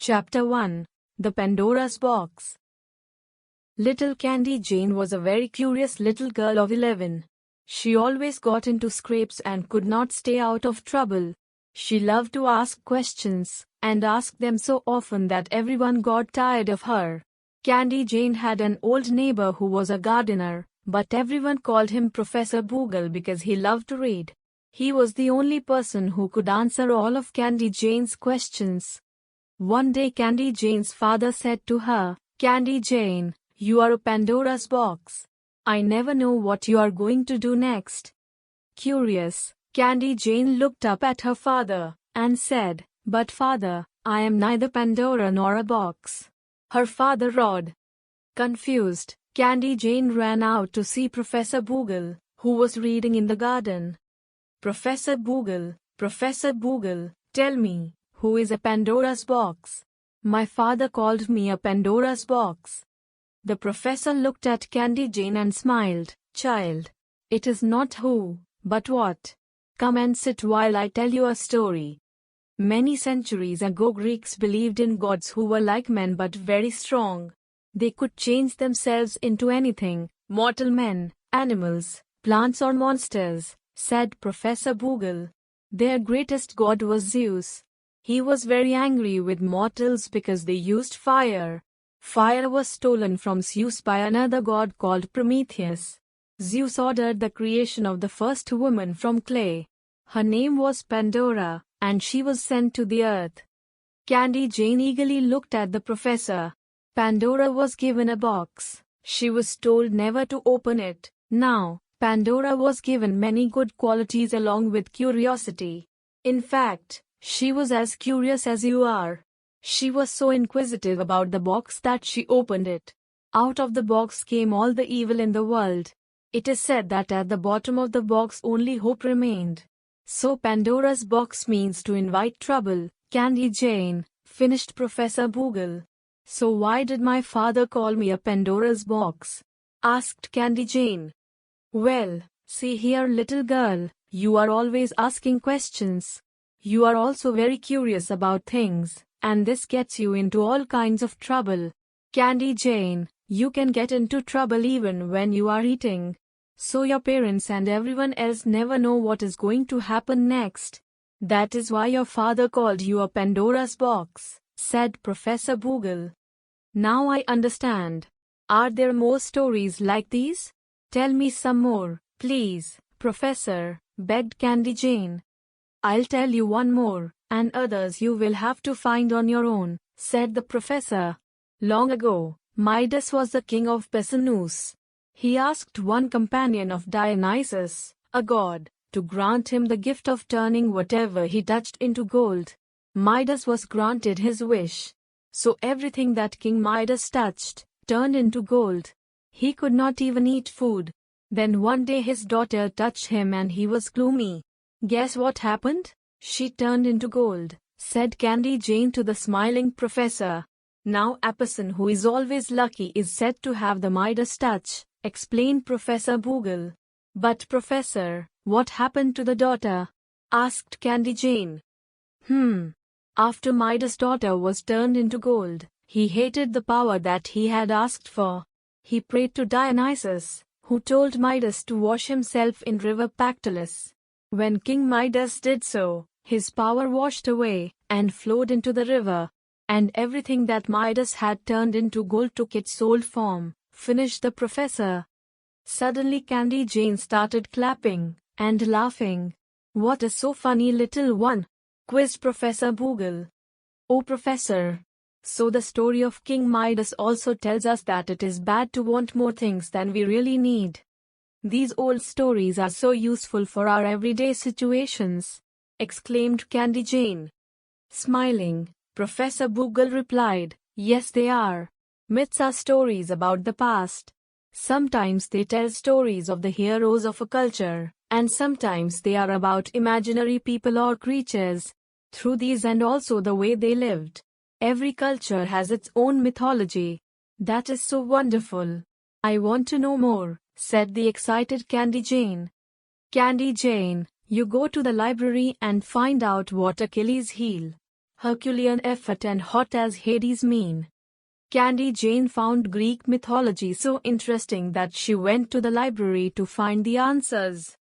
Chapter 1. The Pandora's Box. Little Candy Jane was a very curious little girl of 11. She always got into scrapes and could not stay out of trouble. She loved to ask questions, and asked them so often that everyone got tired of her. Candy Jane had an old neighbor who was a gardener, but everyone called him Professor Boogle because he loved to read. He was the only person who could answer all of Candy Jane's questions. One day Candy Jane's father said to her, "Candy Jane, you are a Pandora's box. I never know what you are going to do next." Curious, Candy Jane looked up at her father, and said, "But father, I am neither Pandora nor a box." Her father roared. Confused, Candy Jane ran out to see Professor Boogle, who was reading in the garden. Professor Boogle, tell me, who is a Pandora's box? My father called me a Pandora's box. The professor looked at Candy Jane and smiled. "Child, it is not who, but what. Come and sit while I tell you a story." Many centuries ago, Greeks believed in gods who were like men but very strong. They could change themselves into anything, mortal men, animals, plants or monsters, said Professor Boogle. Their greatest god was Zeus. He was very angry with mortals because they used fire. Fire was stolen from Zeus by another god called Prometheus. Zeus ordered the creation of the first woman from clay. Her name was Pandora, and she was sent to the earth. Candy Jane eagerly looked at the professor. Pandora was given a box. She was told never to open it. Now, Pandora was given many good qualities along with curiosity. In fact, she was as curious as you are. She was so inquisitive about the box that she opened it. Out of the box came all the evil in the world. It is said that at the bottom of the box only hope remained. So Pandora's box means to invite trouble, Candy Jane, finished Professor Boogle. "So why did my father call me a Pandora's box?" asked Candy Jane. "Well, see here, little girl, you are always asking questions. You are also very curious about things, and this gets you into all kinds of trouble. Candy Jane, you can get into trouble even when you are eating. So your parents and everyone else never know what is going to happen next. That is why your father called you a Pandora's box," said Professor Boogle. "Now I understand. Are there more stories like these? Tell me some more, please, Professor," begged Candy Jane. "I'll tell you one more, and others you will have to find on your own," said the professor. Long ago, Midas was the king of Pessinus. He asked one companion of Dionysus, a god, to grant him the gift of turning whatever he touched into gold. Midas was granted his wish. So everything that King Midas touched turned into gold. He could not even eat food. Then one day his daughter touched him and he was gloomy. Guess what happened? She turned into gold, said Candy Jane to the smiling professor. Now a person who is always lucky is said to have the Midas touch, explained Professor Boogle. "But professor, what happened to the daughter?" asked Candy Jane. After Midas' daughter was turned into gold, he hated the power that he had asked for. He prayed to Dionysus, who told Midas to wash himself in river Pactolus. When King Midas did so, his power washed away and flowed into the river, and everything that Midas had turned into gold took its old form, finished the professor. Suddenly Candy Jane started clapping and laughing. "What is so funny, little one?" quizzed Professor Boogle. "Oh professor, so the story of King Midas also tells us that it is bad to want more things than we really need. These old stories are so useful for our everyday situations," exclaimed Candy Jane. Smiling, Professor Boogle replied, "Yes, they are. Myths are stories about the past. Sometimes they tell stories of the heroes of a culture, and sometimes they are about imaginary people or creatures. Through these and also the way they lived. Every culture has its own mythology. That is so wonderful. I want to know more," said the excited Candy Jane. "Candy Jane, you go to the library and find out what Achilles' heel Herculean effort and hot as Hades' mean. Candy Jane found Greek mythology so interesting that she went to the library to find the answers.